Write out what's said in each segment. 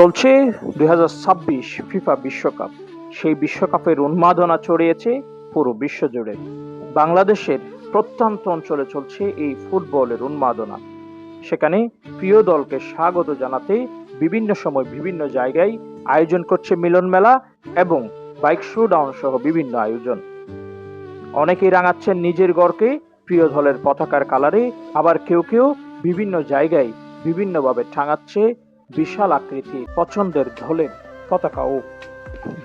চলছে 2026 ফিফা বিশ্বকাপ। সেই বিশ্বকাপের উন্মাদনা ছড়িয়েছে পুরো বিশ্বজুড়ে। বাংলাদেশের প্রত্যন্ত অঞ্চলে চলছে এই ফুটবলের উন্মাদনা। সেখানে প্রিয় দলকে স্বাগত জানাতে বিভিন্ন সময় বিভিন্ন জায়গায় আয়োজন করছে মিলন মেলা এবং বাইক শোডাউন সহ বিভিন্ন আয়োজন। অনেকেই রাঙাচ্ছেন নিজের গড়কে প্রিয় দলের পতাকার কালারে, আবার কেউ কেউ বিভিন্ন জায়গায় বিভিন্নভাবে টাঙাচ্ছে বিশাল আকৃতি পছন্দের দলের পতাকাও।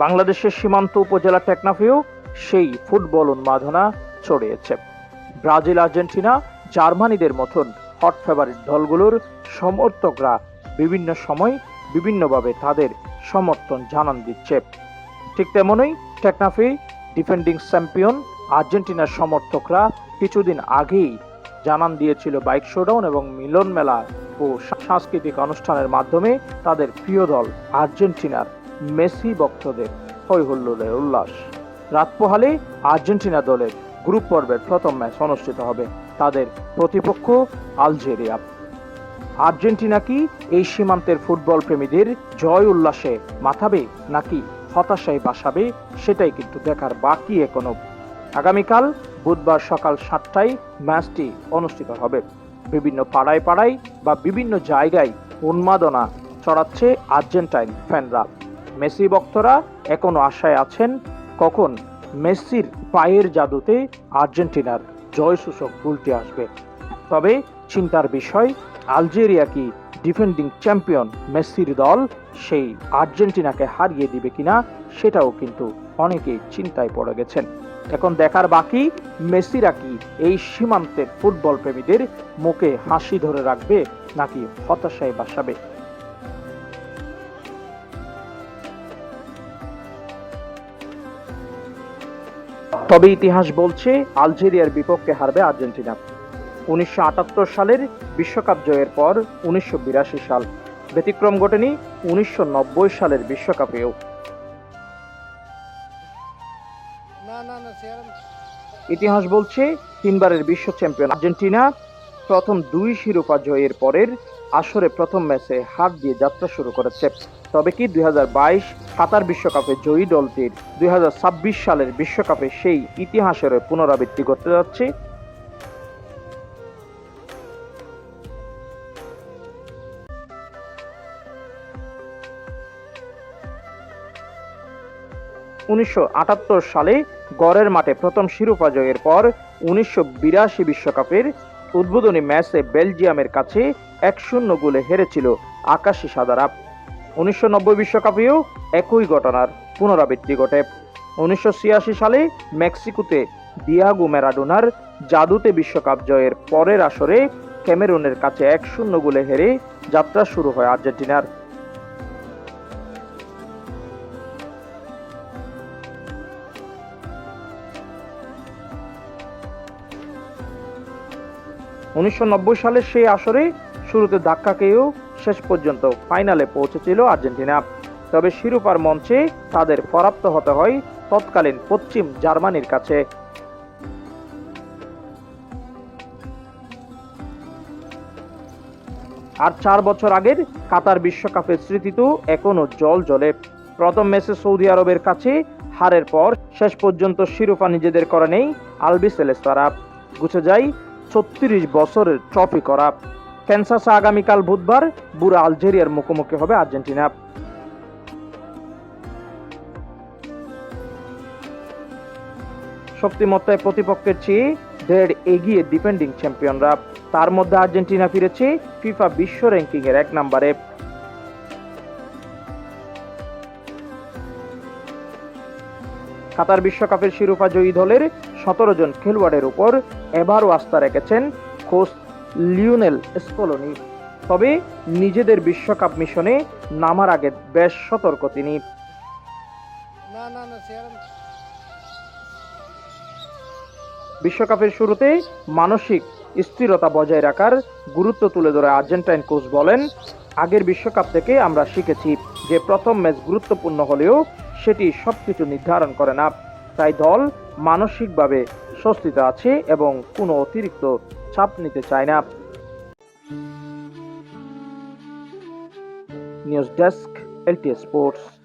বাংলাদেশের সীমান্ত উপজেলা টেকনাফেও সেই ফুটবল উন্মাদনা ছড়িয়েছে। ব্রাজিল, আর্জেন্টিনা, জার্মানিদের মতন হট ফেভারিট দলগুলোর সমর্থকরা বিভিন্ন সময় বিভিন্নভাবে তাদের সমর্থন জানান দিচ্ছে। ঠিক তেমনই টেকনাফে ডিফেন্ডিং চ্যাম্পিয়ন আর্জেন্টিনার সমর্থকরা কিছুদিন আগেই জানান দিয়েছিল বাইক শোডাউন এবং মিলন মেলা ও সাংস্কৃতিক অনুষ্ঠানের মাধ্যমে তাদের প্রিয় দল আর্জেন্টিনার মেসি ভক্তদের হৈ হুল্লোড়ের উল্লাস। রাত পোহালে আর্জেন্টিনা দলের গ্রুপ পর্বের প্রথম ম্যাচ অনুষ্ঠিত হবে। তাদের প্রতিপক্ষ আলজেরিয়া। আর্জেন্টিনা কি এই সীমান্তের ফুটবল প্রেমীদের জয় উল্লাসে মাথাবে নাকি হতাশায় ভাসাবে, সেটাই কিন্তু দেখার বাকি এখনো। আগামীকাল বুধবার সকাল 7টায় ম্যাচটি অনুষ্ঠিত হবে। বিভিন্ন পাড়ায় পাড়ায় বা বিভিন্ন জায়গায় উন্মাদনা ছড়াচ্ছে আর্জেন্টাইন ফ্যানরা। মেসি ভক্তরা এখনো আশায় আছেন কখন মেসির পায়ের জাদুতে আর্জেন্টিনার জয়সূচক গোলটি আসবে। তবে চিন্তার বিষয়, আলজেরিয়া কি ডিফেন্ডিং চ্যাম্পিয়ন মেসির দল সেই আর্জেন্টিনাকে হারিয়ে দিবে কিনা, সেটাও কিন্তু অনেকেই চিন্তায় পড়ে গেছেন। এখন দেখার বাকি মেসিরা কি এই সীমান্তের ফুটবল প্রেমীদের মুখে হাসি ধরে রাখবে নাকি হতাশায় ভাসাবে। তবে ইতিহাস বলছে আলজেরিয়ার বিপক্ষে হারবে আর্জেন্টিনা। 1978 সালের বিশ্বকাপ জয়ের পর 1982 সাল, ব্যতিক্রম ঘটেনি 1990 সালের বিশ্বকাপেও। ইতিহাস বলছে তিনবারের বিশ্ব চ্যাম্পিয়ন আর্জেন্টিনা প্রথম দুই শিরোপা জয়ের পরের আসরে প্রথম ম্যাচে হার দিয়ে যাত্রা শুরু করেছে। তবে কি 2022 কাতার বিশ্বকাপে জয়ী দলটির 2026 সালের বিশ্বকাপে সেই ইতিহাসের পুনরাবৃত্তি করতে যাচ্ছে। (1978 সালে গড়ের মাঠে প্রথম শিরোপা জয়ের পর 1982 বিশ্বকাপের উদ্বোধনী ম্যাচে বেলজিয়ামের কাছে 1-0 গোলে হেরেছিল আকাশী সাদারা। 1990 বিশ্বকাপেও একই ঘটনার পুনরাবৃত্তি ঘটে। 1986 সালে মেক্সিকোতে ডিয়েগো ম্যারাডোনার জাদুতে বিশ্বকাপ জয়ের পরের আসরে ক্যামেরুনের কাছে 1-0 গোলে হেরে যাত্রা শুরু হয় আর্জেন্টিনার। 1990 সালের সেই আসরে শুরুতে ধাক্কা খেয়েও শেষ পর্যন্ত ফাইনালে পৌঁছেছিল আর্জেন্টিনা। তবে শিরোপার মঞ্চে তাদের পরাস্ত হতে হয় তৎকালীন পশ্চিম জার্মানির কাছে। আর 4 বছর আগের কাতার বিশ্বকাপের স্মৃতি তো এখনো জল জ্বলে। প্রথম ম্যাচে সৌদি আরবের কাছে হারের পর শেষ পর্যন্ত শিরোপা নিজেদের করে নেই আলবিসেলেস্তারা। গুছে যায় 36 বছরের ট্রফি করা। কানসাসে আগামীকাল বুধবার বুড়া আলজেরিয়ার মুখোমুখি হবে আর্জেন্টিনা। শক্তিমত্তায় প্রতিপক্ষের চেয়ে দেড় এগিয়ে ডিফেন্ডিং চ্যাম্পিয়নরা। তার মধ্যে আর্জেন্টিনা ফিরেছে ফিফা বিশ্ব র্যাঙ্কিং এর 1 নম্বরে। কাতার বিশ্বকাপের শিরোপা জয়ী দলের 17 জন খেলোয়াড়ের উপর এবারও আস্থা রেখেছেন কোচ লিওনেল স্কলোনি। তবে নিজেদের বিশ্বকাপ মিশনে নামার আগে বেশ সতর্ক তিনি। বিশ্বকাপের শুরুতে মানসিক স্থিরতা বজায় রাখার গুরুত্ব তুলে ধরে আর্জেন্টাইন কোচ বলেন, আগের বিশ্বকাপ থেকে আমরা শিখেছি যে প্রথম ম্যাচ গুরুত্বপূর্ণ হলেও সেটি সবকিছু নির্ধারণ করে না। তাই দল মানসিকভাবে স্বস্তিতে আছে এবং কোনো অতিরিক্ত চাপ নিতে চায় না। News desk. LT sports.